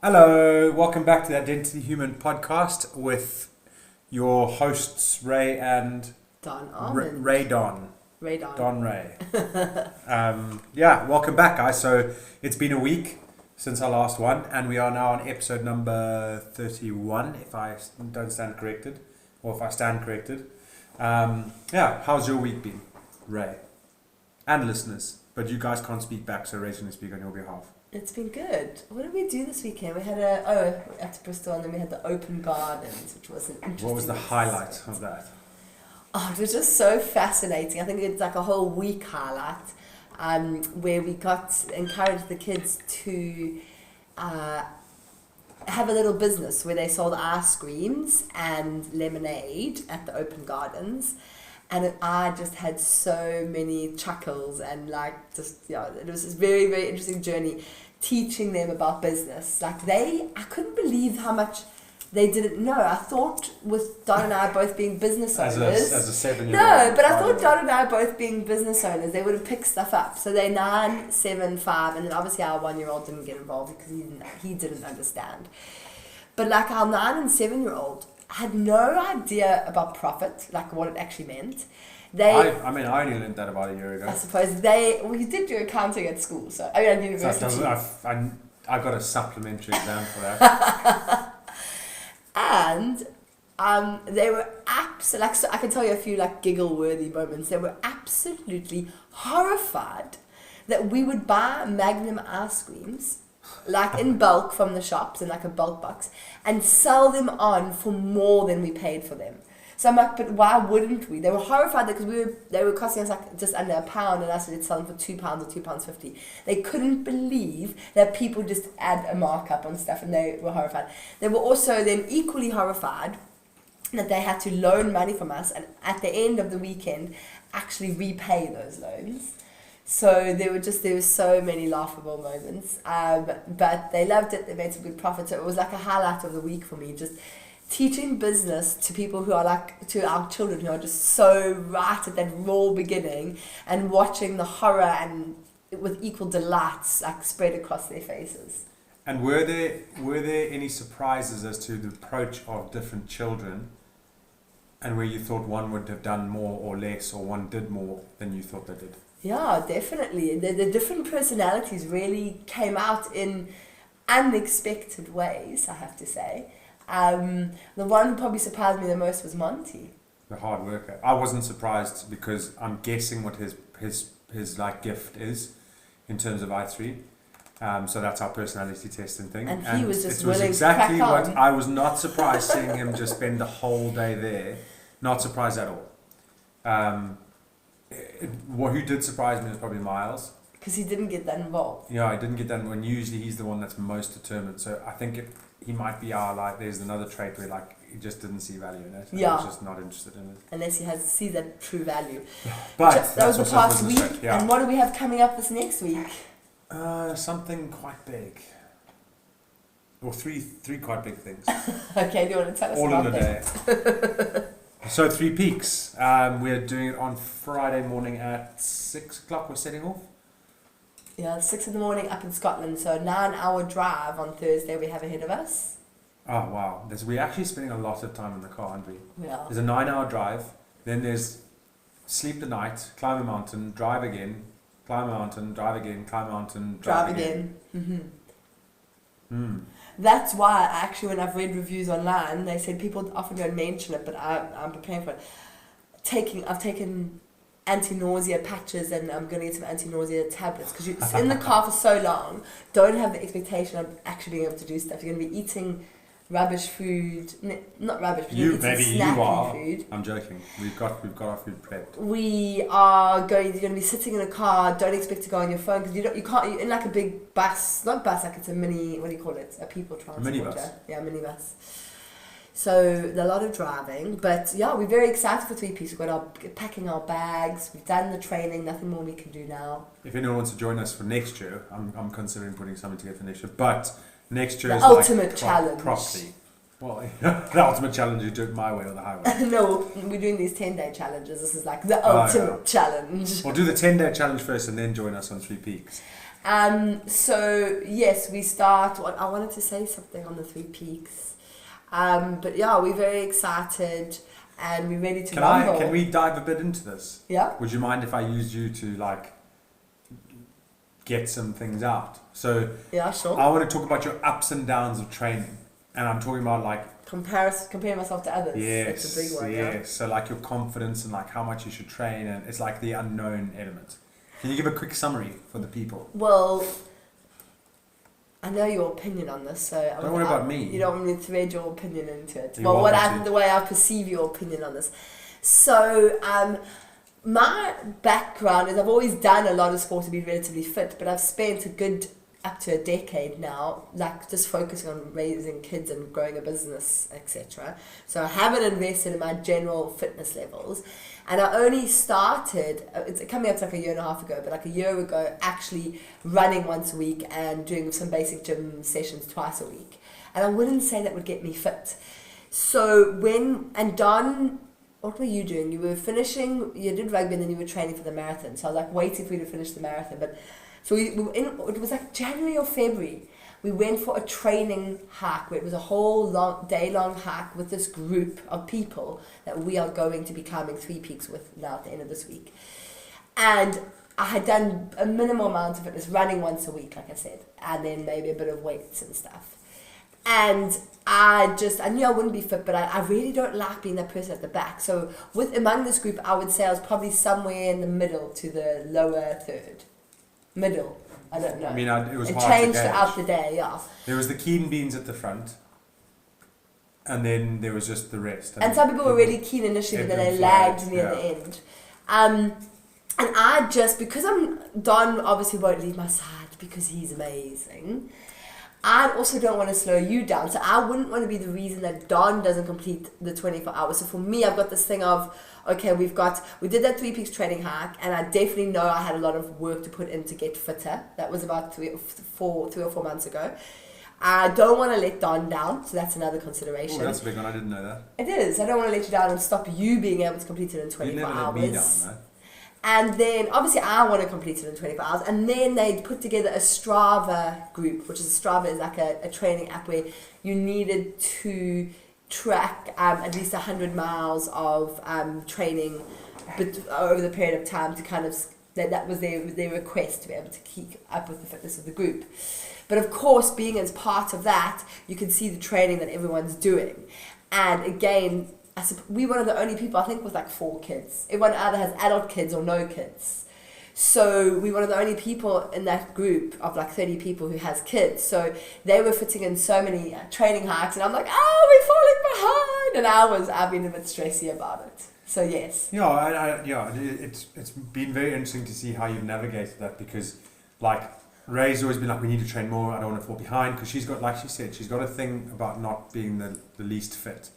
Hello, welcome back to the Identity Human podcast with your hosts Ray and Don Almond. Ray Don. Ray Don. Don Ray. Welcome back, guys. So it's been a week since our last one, and we are now on episode number 31, if I don't stand corrected, or if I stand corrected. How's your week been, Ray? And listeners, but you guys can't speak back, so Ray's going to speak on your behalf. It's been good. What did we do this weekend? We had at Bristol, and then we had the open gardens, which was an interesting. What was the highlight of that? Oh, it was just so fascinating. I think it's like a whole week highlight, where we encouraged the kids to have a little business where they sold ice creams and lemonade at the open gardens. And I just had so many chuckles and it was this very, very interesting journey teaching them about business. I couldn't believe how much they didn't know. I thought with Don and I both being business owners. As a 7-year-old. No, but I thought Don and I both being business owners, they would have picked stuff up. So they're 9, 7, 5, and then obviously our 1-year-old didn't get involved because he didn't understand. But our 9 and 7-year-old had no idea about profit, what it actually meant. I only learned that about a year ago. I suppose you did do accounting at school, at university. I got a supplementary exam for that. And they were so I can tell you a few giggle-worthy moments. They were absolutely horrified that we would buy Magnum ice creams in bulk from the shops in a bulk box and sell them on for more than we paid for them. So I'm like, but why wouldn't we? They were horrified because they were costing us just under £1, and us we'd sell them for £2 or £2.50. They couldn't believe that people just add a markup on stuff, and they were horrified. They were also then equally horrified that they had to loan money from us, and at the end of the weekend actually repay those loans. So there were so many laughable moments, but they loved it. They made some good profit. So it was a highlight of the week for me, just teaching business to people who are to our children who are just so right at that raw beginning, and watching the horror and with equal delights spread across their faces. And were there any surprises as to the approach of different children, and where you thought one would have done more or less, or one did more than you thought they did? Yeah, definitely. The different personalities really came out in unexpected ways, I have to say. The one who probably surprised me the most was Monty. The hard worker. I wasn't surprised because I'm guessing what his gift is in terms of I3. So that's our personality testing thing. And he was just willing to crack on. What I was not surprised seeing him just spend the whole day there. Not surprised at all. Who did surprise me was probably Miles. Because he didn't get that involved. Yeah, he didn't get that involved. Usually he's the one that's most determined. So I think he might be there's another trait where he just didn't see value in it. Yeah. He was just not interested in it. Unless he sees that true value. But that was the past week. Yeah. And what do we have coming up this next week? Something quite big. Or three quite big things. Okay, do you want to tell us all about in a day. So 3 Peaks. We're doing it on Friday morning at 6 o'clock. We're setting off. Yeah, 6 in the morning up in Scotland. So 9-hour drive on Thursday we have ahead of us. Oh wow! We're actually spending a lot of time in the car, aren't we? Yeah. There's a 9-hour drive. Then there's sleep the night, climb a mountain, drive again, climb a mountain, drive again, climb a mountain, drive again. Mm-hmm. That's why when I've read reviews online, they said people often don't mention it, but I'm preparing for it. I've taken anti-nausea patches, and I'm going to get some anti-nausea tablets, because you're in the car for so long. Don't have the expectation of actually being able to do stuff. You're going to be eating rubbish food, not rubbish, but you're eating snacky food. I'm joking. We've got our food prepped. You're going to be sitting in a car. Don't expect to go on your phone, because you can't. You're in a big bus, not bus, it's a mini. What do you call it? A people transporter. Minibus. Yeah, minibus. So a lot of driving, but yeah, we're very excited for 3 Peaks. We've got packing our bags. We've done the training. Nothing more we can do now. If anyone wants to join us for next year, I'm considering putting something together for next year. But next year the is ultimate challenge. Properly. Well, the ultimate challenge is do it my way or the highway. No, we're doing these 10-day challenges. This is the ultimate challenge. We'll do the 10-day challenge first, and then join us on 3 Peaks. So yes, we start. I wanted to say something on the Three Peaks, but yeah, we're very excited and we're ready to rumble. Can we dive a bit into this? Yeah. Would you mind if I used you to like get some things out? So Yeah, sure. I want to talk about your ups and downs of training, and I'm talking about like Comparing myself to others. yes, That's a big one. yes. Yeah. So like your confidence and like how much you should train, and it's like the unknown element. Can you give a quick summary for the people? Well, I know your opinion on this, so Don't worry about me. You don't want me to thread your opinion into it. You Well, want me to. the way I perceive your opinion on this. So, my background is I've always done a lot of sport to be relatively fit, but I've spent a good up to a decade now, like just focusing on raising kids and growing a business, etc. So I haven't invested in my general fitness levels, and I only started, it's coming up to like a year and a half ago, but like a year ago, actually running once a week and doing some basic gym sessions twice a week. And I wouldn't say that would get me fit. So Don, what were you doing? You were finishing, you did rugby and then you were training for the marathon. So I was like waiting for you to finish the marathon, but so it was like January or February. We went for a training hike where it was a whole day-long hike with this group of people that we are going to be climbing Three Peaks with now at the end of this week. And I had done a minimal amount of fitness, running once a week, like I said, and then maybe a bit of weights and stuff. And I knew I wouldn't be fit, but I really don't like being that person at the back. So among this group, I would say I was probably somewhere in the middle to the lower third. Middle, I don't know. I mean, it was it hard changed to gauge. throughout the day, yeah. There was the keen beans at the front, and then there was just the rest. And some people were really keen initially, but then they lagged near the end. And I because Don obviously won't leave my side because he's amazing. I also don't want to slow you down, so I wouldn't want to be the reason that Don doesn't complete the 24 hours. So for me, I've got this thing of, okay, we did that 3 Peaks training hike, and I definitely know I had a lot of work to put in to get fitter. That was about 3 or 4 months ago. I don't want to let Don down, so that's another consideration. Oh, that's a big one. I didn't know that. It is. I don't want to let you down and stop you being able to complete it in 24 You never hours. let me down, right? And then, obviously, I want to complete it in 24 hours. And then they put together a Strava group, which is Strava is like a training app where you needed to track at least 100 miles of training over the period of time to kind of, that was their request to be able to keep up with the fitness of the group. But of course, being as part of that, you can see the training that everyone's doing. And again, we're one of the only people, I think, with like 4 kids. Everyone either has adult kids or no kids. So we're one of the only people in that group of like 30 people who has kids. So they were fitting in so many training hikes, and I'm like, oh, we're falling behind. And I've been a bit stressy about it. So yes. Yeah, it's been very interesting to see how you've navigated that, because like Ray's always been like, we need to train more, I don't want to fall behind, because she's got, like she said, she's got a thing about not being the least fit.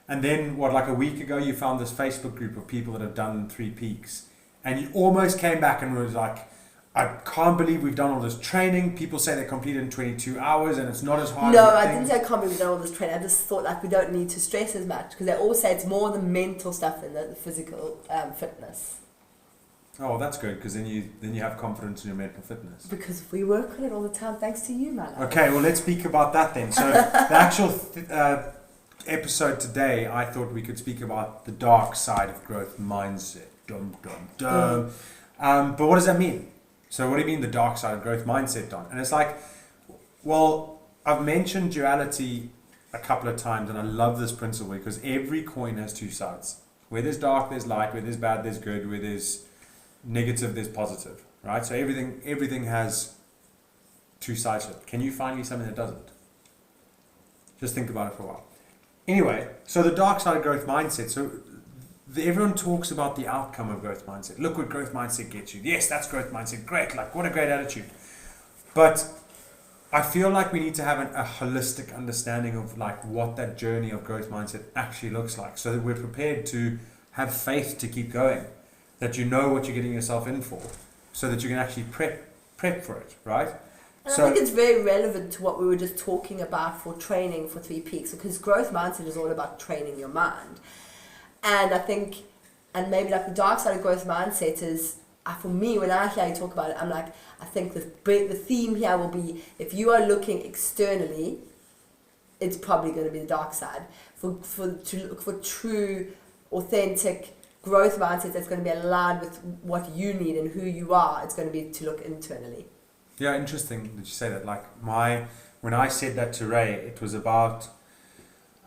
And then, like a week ago, you found this Facebook group of people that have done 3 Peaks. And you almost came back and was like, I can't believe we've done all this training. People say they completed in 22 hours and it's not as hard No, as I didn't say I can't believe we've done all this training. I just thought like we don't need to stress as much, because they all say it's more the mental stuff than the physical fitness. Oh, that's good, because then you have confidence in your mental fitness. Because we work on it all the time, thanks to you, man. Okay, well, let's speak about that then. So the actual episode today, I thought we could speak about the dark side of growth mindset. Dum, dum, dum. But what does that mean? So what do you mean the dark side of growth mindset, Don? And it's like, well, I've mentioned duality a couple of times, and I love this principle because every coin has 2 sides. Where there's dark, there's light. Where there's bad, there's good. Where there's negative, there's positive. Right? So everything has 2 sides to it. Can you find me something that doesn't? Just think about it for a while. Anyway, so the dark side of growth mindset. So everyone talks about the outcome of growth mindset. Look what growth mindset gets you. Yes, that's growth mindset. Great. Like, what a great attitude. But I feel like we need to have a holistic understanding of like what that journey of growth mindset actually looks like, so that we're prepared to have faith to keep going, that you know what you're getting yourself in for, so that you can actually prep for it, right? And I think it's very relevant to what we were just talking about for training for 3 Peaks, because growth mindset is all about training your mind. And I think, and maybe like the dark side of growth mindset is for me, when I hear you talk about it, I'm like, I think the theme here will be, if you are looking externally, it's probably going to be the dark side. To look for true, authentic growth mindset that's going to be aligned with what you need and who you are, it's going to be to look internally. Yeah, interesting that you say that. Like when I said that to Ray, it was about,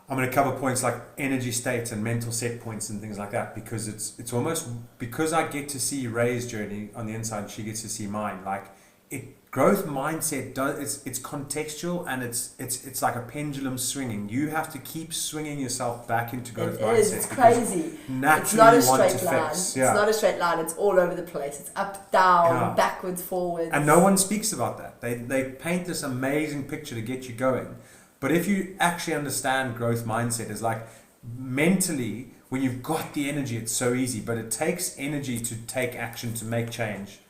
I'm going to cover points like energy states and mental set points and things like that, because it's almost, because I get to see Ray's journey on the inside and she gets to see mine. Like growth mindset it's contextual, and it's like a pendulum swinging. You have to keep swinging yourself back into growth mindset. It's crazy. Naturally, it's not a you want straight to line. fix. It's Yeah. not a straight line. It's all over the place. It's up, down, Yeah. backwards, forwards. And no one speaks about that. They paint this amazing picture to get you going. But if you actually understand growth mindset, is like mentally, when you've got the energy, it's so easy. But it takes energy to take action, to make change.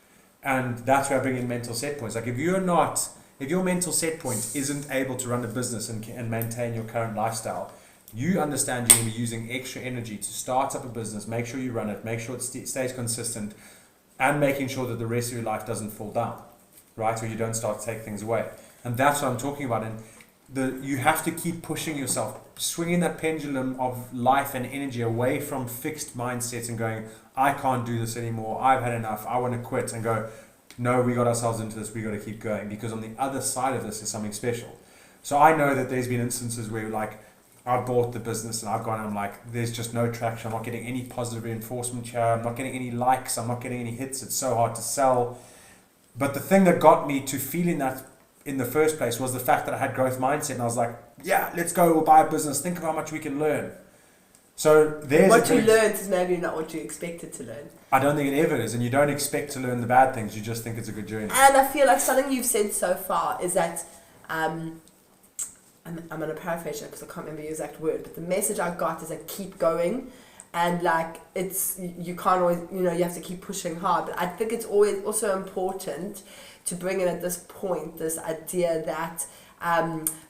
And that's where I bring in mental set points. Like if your mental set point isn't able to run a business and maintain your current lifestyle, you understand you're going to be using extra energy to start up a business, make sure you run it, make sure it stays consistent, and making sure that the rest of your life doesn't fall down, right? Or you don't start to take things away. And that's what I'm talking about. And you have to keep pushing yourself, swinging that pendulum of life and energy away from fixed mindsets and going, I can't do this anymore, I've had enough, I want to quit, and go, no, we got ourselves into this, we got to keep going, because on the other side of this is something special. So I know that there's been instances where like I bought the business and I've gone and I'm like, there's just no traction, I'm not getting any positive reinforcement here, I'm not getting any likes, I'm not getting any hits, it's so hard to sell. But the thing that got me to feeling that in the first place was the fact that I had growth mindset, and I was like, yeah, let's go, we'll buy a business, think of how much we can learn. So there's what you learned is maybe not what you expected to learn. I don't think it ever is, and you don't expect to learn the bad things, you just think it's a good journey. And I feel like something you've said so far is that, I'm going to paraphrase it because I can't remember the exact word, but the message I got is that keep going, and like you can't always, you have to keep pushing hard. But I think it's always also important to bring in at this point this idea that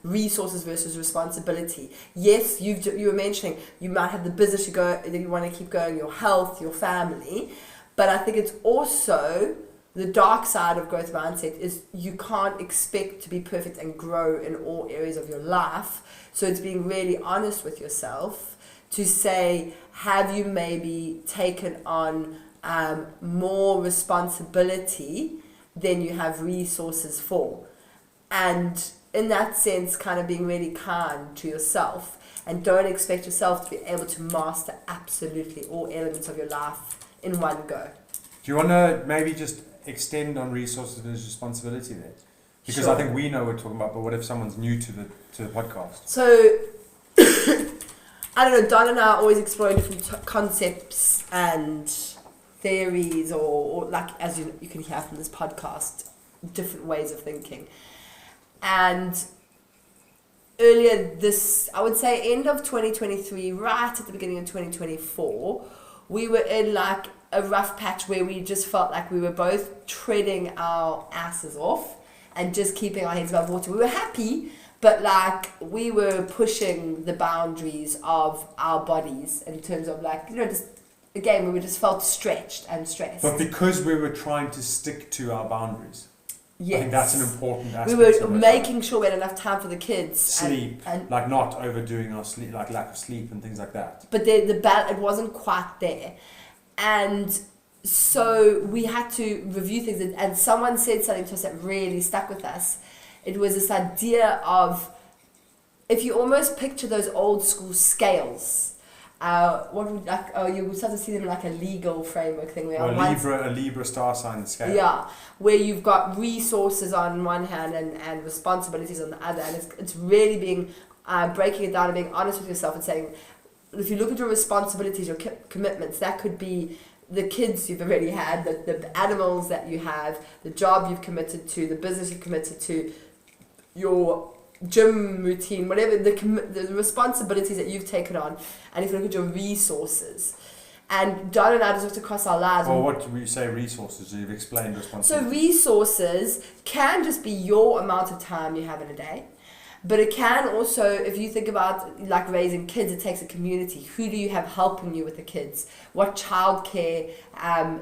resources versus responsibility. Yes, you were mentioning you might have the business you want to keep going, your health, your family, but I think it's also the dark side of growth mindset is you can't expect to be perfect and grow in all areas of your life. So it's being really honest with yourself to say, have you maybe taken on more responsibility than you have resources for? And in that sense, kind of being really kind to yourself, and don't expect yourself to be able to master absolutely all elements of your life in one go. Do you want to maybe just extend on resources versus responsibility there? Because Sure. I think we know what we're talking about, but what if someone's new to the podcast? So, I don't know, Don and I are always exploring different concepts and theories, or like, as you can hear from this podcast, different ways of thinking. And earlier I would say end of 2023, right at the beginning of 2024, we were in like a rough patch where we just felt like we were both treading our asses off and just keeping our heads above water. We were happy, but like we were pushing the boundaries of our bodies in terms of like, just again, we just felt stretched and stressed. But because we were trying to stick to our boundaries. Yes. I think that's an important aspect. We were of it. making sure we had enough time for the kids. Sleep, and like not overdoing our sleep, like lack of sleep and things like that. But it wasn't quite there. And so we had to review things. And someone said something to us that really stuck with us. It was this idea of, if you almost picture those old school scales, you would start to see them like a legal framework thing. Where Or a Libra star sign scale. Yeah, where you've got resources on one hand and responsibilities on the other, and it's really being breaking it down and being honest with yourself and saying, if you look at your responsibilities, your commitments, that could be the kids you've already had, the animals that you have, the job you've committed to, the business you've committed to, your gym routine, whatever the responsibilities that you've taken on. And if you look at your resources, and Don and I just looked across our lives. Or what do we say resources? You've explained responsibilities. So resources can just be your amount of time you have in a day, But it can also, if you think about like raising kids, it takes a community. Who do you have helping you with the kids? What childcare?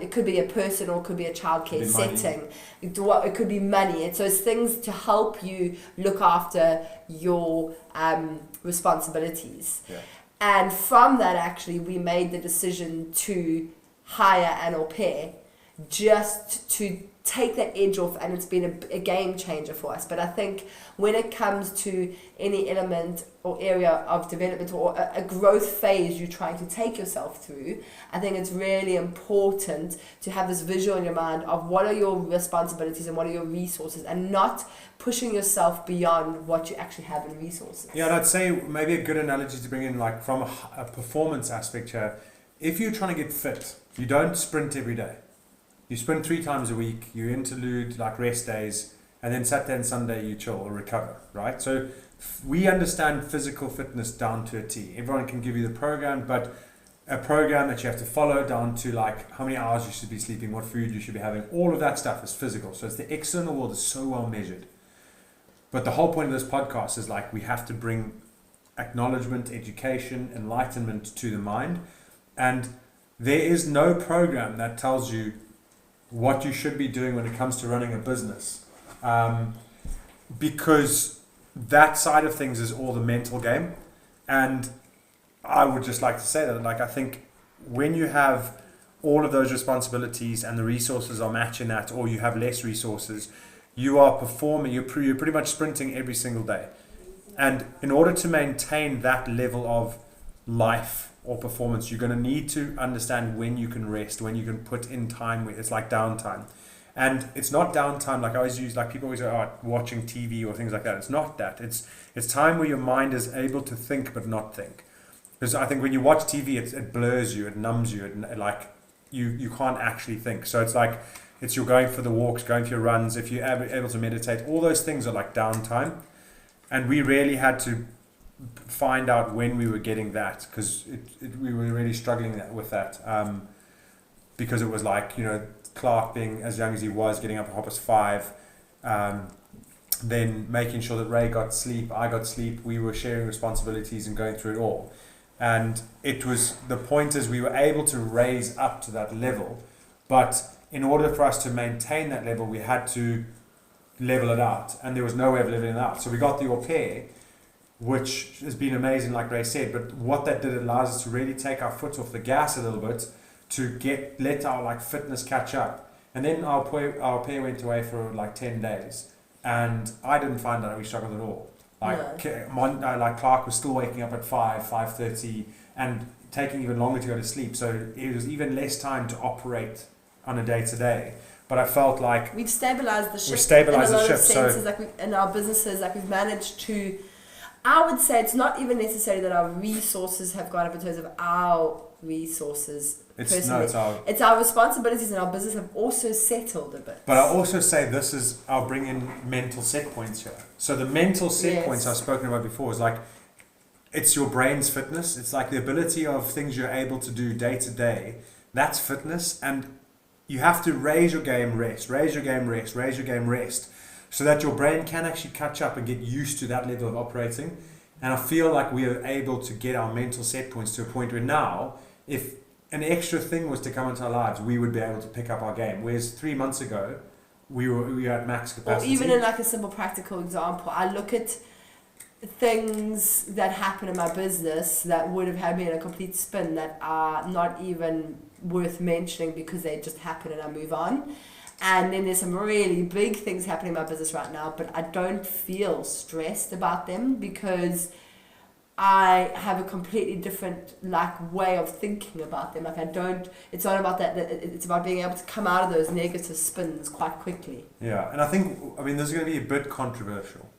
It could be a person or it could be a childcare setting. It could be money. And so it's things to help you look after your responsibilities. Yeah. And from that, actually, we made the decision to hire an au pair just to take that edge off, and it's been a game changer for us. But I think when it comes to any element or area of development or a growth phase you're trying to take yourself through, I think it's really important to have this visual in your mind of what are your responsibilities and what are your resources, and not pushing yourself beyond what you actually have in resources. Yeah, and I'd say maybe a good analogy to bring in, like from a performance aspect here, if you're trying to get fit, you don't sprint every day. You sprint 3 times a week, you interlude like rest days, and then Saturday and Sunday you chill or recover, right? So we understand physical fitness down to a T. Everyone can give you the program, but a program that you have to follow down to like how many hours you should be sleeping, what food you should be having, all of that stuff is physical. So it's the external world is so well measured. But the whole point of this podcast is like we have to bring acknowledgement, education, enlightenment to the mind. And there is no program that tells you what you should be doing when it comes to running a business, because that side of things is all the mental game. And I would just like to say that, like, I think when you have all of those responsibilities and the resources are matching that, or you have less resources, you are performing, you're pretty much sprinting every single day. And in order to maintain that level of life or performance, you're going to need to understand when you can rest, when you can put in time with it's like downtime. And it's not downtime like I always use, like people always go, oh, watching TV or things like that. It's not that. It's time where your mind is able to think but not think. Because I think when you watch TV, it blurs you, it numbs you, like you can't actually think. So it's like it's you're going for the walks, going for your runs. If you're able to meditate, all those things are like downtime. And we really had to find out when we were getting that, because we were really struggling with that, because it was like, you know, Clark being as young as he was, getting up at 5:30, then making sure that Ray got sleep, I got sleep, we were sharing responsibilities and going through it all. And it was, the point is we were able to raise up to that level, but in order for us to maintain that level, we had to level it out, and there was no way of leveling it out. So we got the au pair, which has been amazing, like Ray said, but what that did, it allows us to really take our foot off the gas a little bit, to let our like fitness catch up. And then our pair went away for like 10 days, and I didn't find that we struggled at all. Like Clark was still waking up at 5:30 and taking even longer to go to sleep, so it was even less time to operate on a day-to-day. But I felt like we've stabilized the ship. We've stabilized in a lot the of ship, senses, so like in our businesses, like we've managed to. I would say it's not even necessarily that our resources have gone up in terms of our resources. It's our responsibilities and our business have also settled a bit. But I also say I'll bring in mental set points here. So the mental set points I've spoken about before is like, it's your brain's fitness. It's like the ability of things you're able to do day to day. That's fitness. And you have to raise your game, rest, raise your game, rest, raise your game, rest, so that your brain can actually catch up and get used to that level of operating. And I feel like we are able to get our mental set points to a point where now, if an extra thing was to come into our lives, we would be able to pick up our game. Whereas 3 months ago, we were at max capacity. Or even in like a simple practical example, I look at things that happen in my business that would have had me in a complete spin that are not even worth mentioning because they just happen and I move on. And then there's some really big things happening in my business right now, but I don't feel stressed about them because I have a completely different way of thinking about them. It's not about that, it's about being able to come out of those negative spins quite quickly. Yeah, and I think, this is going to be a bit controversial,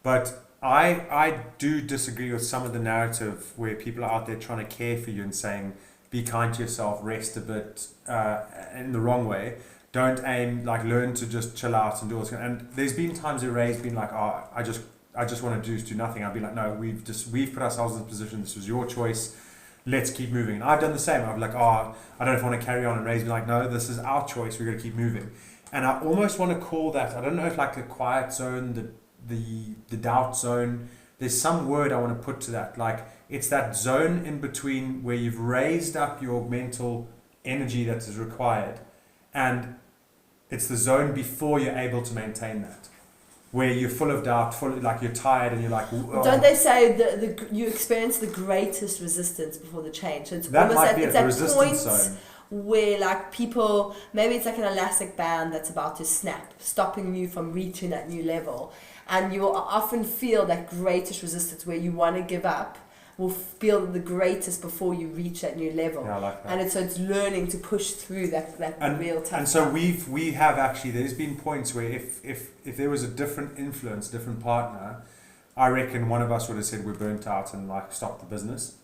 but I do disagree with some of the narrative where people are out there trying to care for you and saying, be kind to yourself, rest a bit, in the wrong way. Don't aim, learn to just chill out and do all this. And there's been times where Ray's been like, oh, I just want to do nothing. I'd be like, no, we've put ourselves in a position. This was your choice. Let's keep moving. And I've done the same. I'd be like, oh, I don't know if I want to carry on. And Ray's been like, no, this is our choice. We're going to keep moving. And I almost want to call that, I don't know if the quiet zone, the doubt zone. There's some word I want to put to that. Like, it's that zone in between where you've raised up your mental energy that is required, and it's the zone before you're able to maintain that, where you're full of doubt, like you're tired, and you're like, oh. Don't they say you experience the greatest resistance before the change? So it's That almost might like be it's the that resistance point zone. where like people, maybe it's like an elastic band that's about to snap, stopping you from reaching that new level, and you will often feel that greatest resistance where you want to give up. Will feel the greatest before you reach that new level. Yeah, I like that. And it's learning to push through that real tough. And so we have actually, there's been points where if there was a different influence, different partner, I reckon one of us would have said we're burnt out and like stopped the business,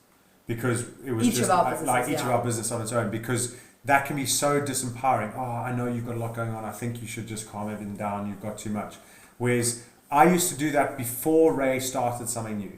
because it was Each just of our like each of yeah. our business on its own, because that can be so disempowering. Oh, I know you've got a lot going on. I think you should just calm everything down. You've got too much. Whereas I used to do that before Ray started something new.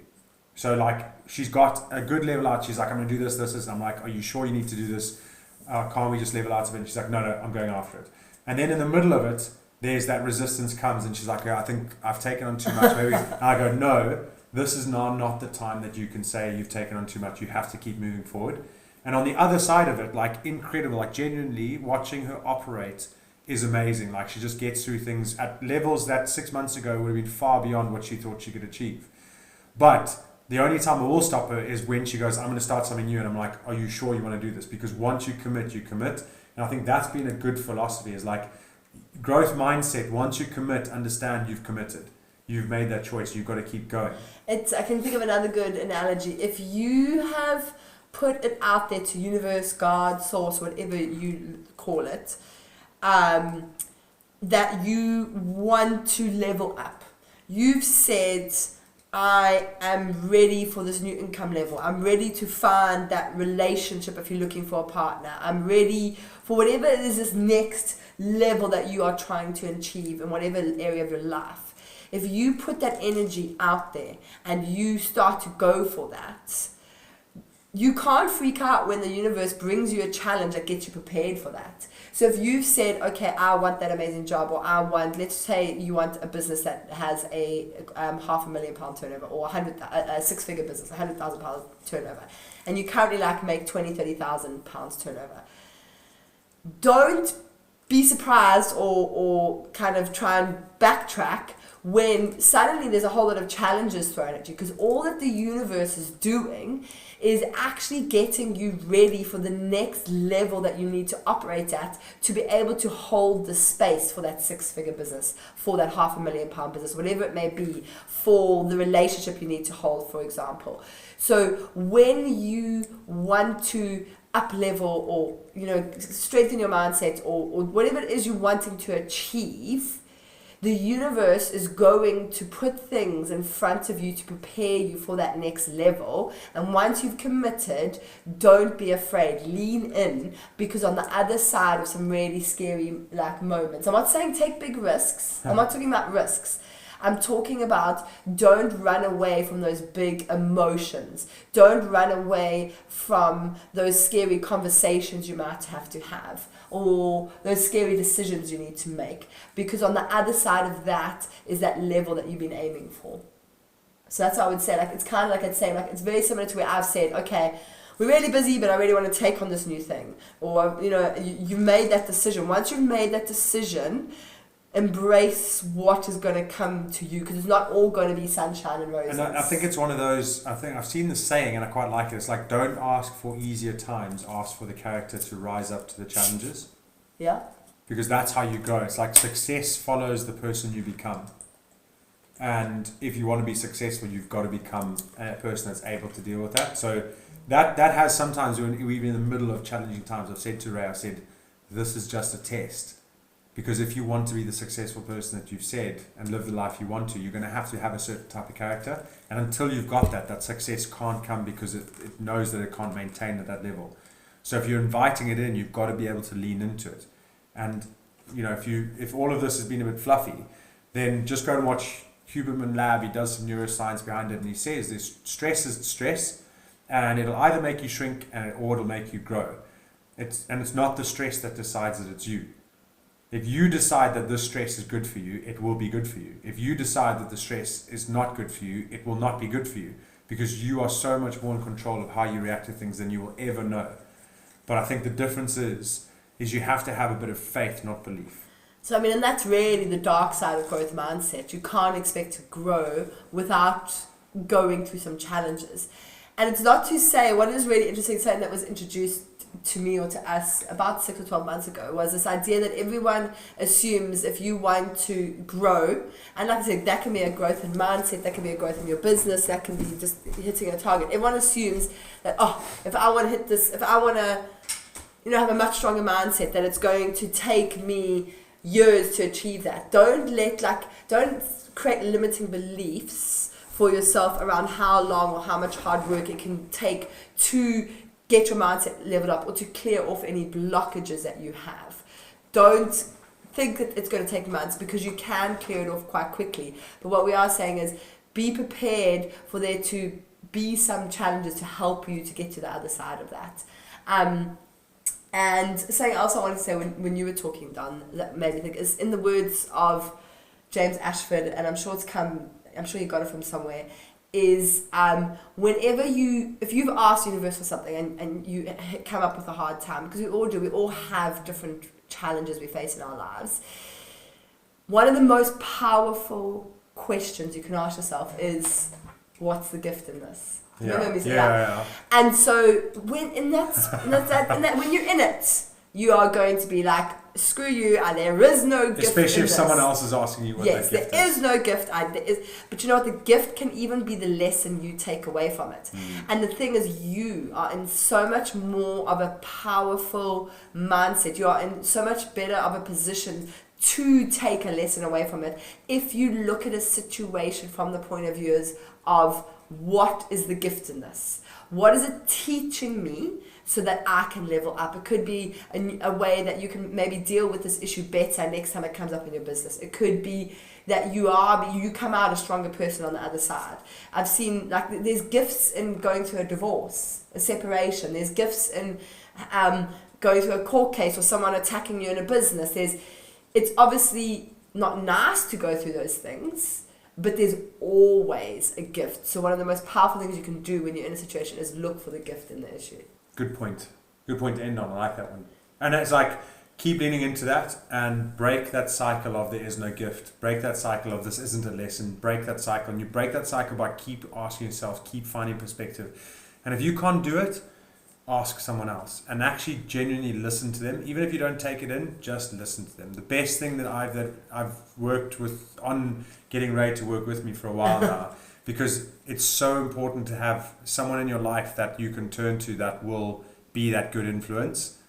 So like, she's got a good level out. She's like, I'm going to do this. And I'm like, are you sure you need to do this? Can't we just level out a bit? And she's like, no, I'm going after it. And then in the middle of it, there's that resistance comes, and she's like, I think I've taken on too much. Maybe. And I go, no, this is not the time that you can say you've taken on too much. You have to keep moving forward. And on the other side of it, like, incredible, like genuinely watching her operate is amazing. Like, she just gets through things at levels that 6 months ago would have been far beyond what she thought she could achieve. But the only time I will stop her is when she goes, I'm going to start something new. And I'm like, are you sure you want to do this? Because once you commit, you commit. And I think that's been a good philosophy, is like, growth mindset. Once you commit, understand you've committed. You've made that choice. You've got to keep going. I can think of another good analogy. If you have put it out there to universe, God, source, whatever you call it, that you want to level up. You've said, I am ready for this new income level. I'm ready to find that relationship if you're looking for a partner. I'm ready for whatever it is, this next level that you are trying to achieve in whatever area of your life. If you put that energy out there and you start to go for that, you can't freak out when the universe brings you a challenge that gets you prepared for that. So if you've said, okay, I want that amazing job, or I want, let's say you want a business that has a £500,000 turnover, or a six-figure business, £100,000 turnover, and you currently like make £20,000-30,000 turnover. Don't be surprised or kind of try and backtrack when suddenly there's a whole lot of challenges thrown at you, because all that the universe is doing is actually getting you ready for the next level that you need to operate at to be able to hold the space for that six-figure business, for that £500,000 business, whatever it may be, for the relationship you need to hold, for example. So when you want to up level, or strengthen your mindset, or whatever it is you're wanting to achieve, the universe is going to put things in front of you to prepare you for that next level. And once you've committed, don't be afraid. Lean in, because on the other side of some really scary moments, I'm not saying take big risks. I'm not talking about risks. I'm talking about don't run away from those big emotions. Don't run away from those scary conversations you might have to have, or those scary decisions you need to make. Because on the other side of that is that level that you've been aiming for. So that's what I would say. It's kind of like I'd say, it's very similar to where I've said, okay, we're really busy, but I really want to take on this new thing. Or, you've made that decision. Once you've made that decision, embrace what is going to come to you, because it's not all going to be sunshine and roses. And I think it's one of those, I think I've seen the saying and I quite like it. It's like, don't ask for easier times, ask for the character to rise up to the challenges. Yeah. Because that's how you grow. It's like success follows the person you become. And if you want to be successful, you've got to become a person that's able to deal with that. So that has sometimes, when we're in the middle of challenging times, I've said to Ray, this is just a test. Because if you want to be the successful person that you've said and live the life you want to, you're going to have a certain type of character. And until you've got that success can't come, because it knows that it can't maintain at that level. So if you're inviting it in, you've got to be able to lean into it. And if all of this has been a bit fluffy, then just go and watch Huberman Lab. He does some neuroscience behind it, and he says there's stress, and it'll either make you shrink or it'll make you grow. It's not the stress that decides that it's you. If you decide that this stress is good for you, it will be good for you. If you decide that the stress is not good for you, it will not be good for you, because you are so much more in control of how you react to things than you will ever know. But I think the difference is you have to have a bit of faith, not belief. So, I mean, and that's really the dark side of growth mindset. You can't expect to grow without going through some challenges. And it's not to say, what is really interesting, something that was introduced to me or to us about 6 or 12 months ago, was this idea that everyone assumes if you want to grow, and like I said, that can be a growth in mindset, that can be a growth in your business, that can be just hitting a target. Everyone assumes that, if I want to hit this, if I want to, have a much stronger mindset, that it's going to take me years to achieve that. Don't create limiting beliefs for yourself around how long or how much hard work it can take to get your mindset leveled up or to clear off any blockages that you have. Don't think that it's going to take months, because you can clear it off quite quickly. But what we are saying is be prepared for there to be some challenges to help you to get to the other side of that. And something else I wanted to say when you were talking, Don, that made me think is in the words of James Ashford, and I'm sure you got it from somewhere, is if you've asked the universe for something and you come up with a hard time, because we all have different challenges we face in our lives, one of the most powerful questions you can ask yourself is, what's the gift in this? Yeah. And so when you're in it, you are going to be like, screw you, and there is no gift. Especially if someone else is asking you what that gift is. Yes, there is no gift. But you know what? The gift can even be the lesson you take away from it. And the thing is, you are in so much more of a powerful mindset. You are in so much better of a position to take a lesson away from it if you look at a situation from the point of view of, what is the gift in this? What is it teaching me so that I can level up? It could be a way that you can maybe deal with this issue better next time it comes up in your business. It could be that you come out a stronger person on the other side. I've seen, there's gifts in going through a divorce, a separation. There's gifts in going through a court case or someone attacking you in a business. It's obviously not nice to go through those things, but there's always a gift. So one of the most powerful things you can do when you're in a situation is look for the gift in the issue. Good point. Good point to end on. I like that one. And it's like, keep leaning into that and break that cycle of there is no gift. Break that cycle of this isn't a lesson. Break that cycle. And you break that cycle by keep asking yourself, keep finding perspective. And if you can't do it, ask someone else and actually genuinely listen to them. Even if you don't take it in, just listen to them. The best thing that I've worked with on getting Ray to work with me for a while now, because it's so important to have someone in your life that you can turn to that will be that good influence.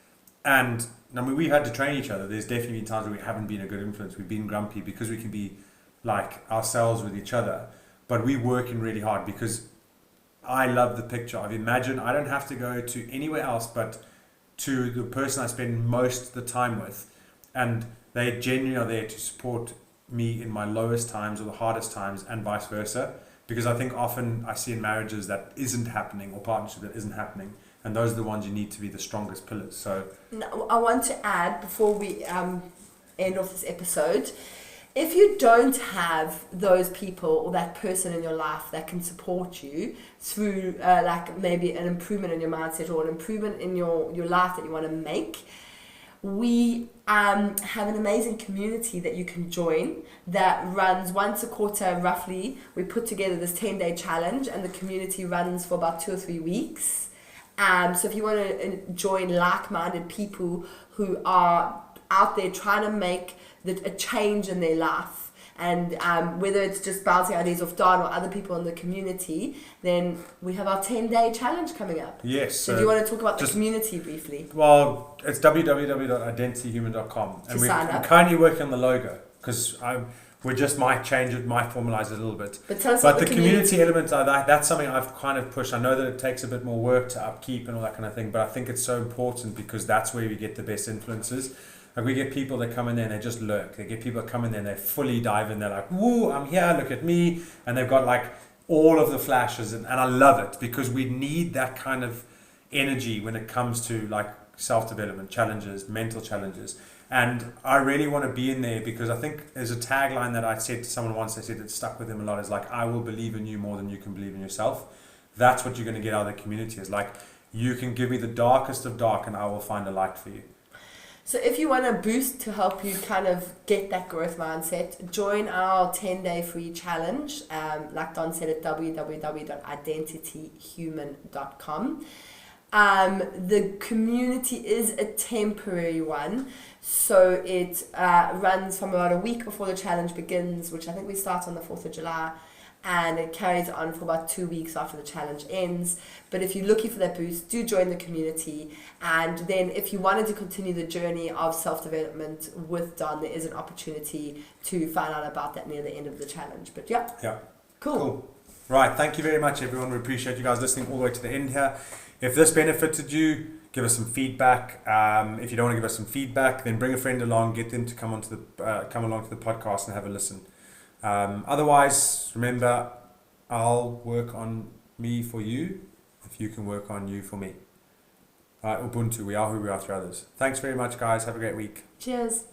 And I mean, we've had to train each other. There's definitely been times where we haven't been a good influence. We've been grumpy because we can be like ourselves with each other, but we're working really hard because I love the picture of imagine I don't have to go to anywhere else but to the person I spend most of the time with, and they genuinely are there to support me in my lowest times or the hardest times, and vice versa. Because I think often I see in marriages that isn't happening, or partnerships that isn't happening, and those are the ones you need to be the strongest pillars. So now, I want to add before we end off this episode, if you don't have those people or that person in your life that can support you through like maybe an improvement in your mindset or an improvement in your life that you want to make, we have an amazing community that you can join that runs once a quarter roughly. We put together this 10-day challenge and the community runs for about 2 or 3 weeks. So if you want to join like-minded people who are out there trying to make a change in their life, and whether it's just bouncing ideas off Don or other people in the community, then we have our 10-day challenge coming up. Yes. So do you want to talk about the community briefly? Well, it's www.identityhuman.com, and we're currently working on the logo because we just might change it, might formalize it a little bit. But tell us about the community element. That's something I've kind of pushed. I know that it takes a bit more work to upkeep and all that kind of thing, but I think it's so important because that's where we get the best influences. Like we get people that come in there and they just lurk. They get people that come in there and they fully dive in. They're like, woo, I'm here, look at me. And they've got like all of the flashes. And I love it because we need that kind of energy when it comes to like self-development challenges, mental challenges. And I really want to be in there because I think there's a tagline that I said to someone once. They said it stuck with them a lot. Is like, I will believe in you more than you can believe in yourself. That's what you're going to get out of the community. Is like, you can give me the darkest of dark and I will find a light for you. So if you want a boost to help you kind of get that growth mindset, join our 10-day free challenge. Like Don said, at www.identityhuman.com. The community is a temporary one, so it runs from about a week before the challenge begins, which I think we start on the 4th of July, and it carries on for about 2 weeks after the challenge ends. But if you're looking for that boost, do join the community. And then if you wanted to continue the journey of self-development with Don, there is an opportunity to find out about that near the end of the challenge. But yeah. Cool. Right, thank you very much, everyone. We appreciate you guys listening all the way to the end here. If this benefited you, give us some feedback. If you don't want to give us some feedback, then bring a friend along, get them to come along to the podcast and have a listen. Otherwise, remember, I'll work on me for you if you can work on you for me. Ubuntu, we are who we are through others. Thanks very much, guys. Have a great week. Cheers.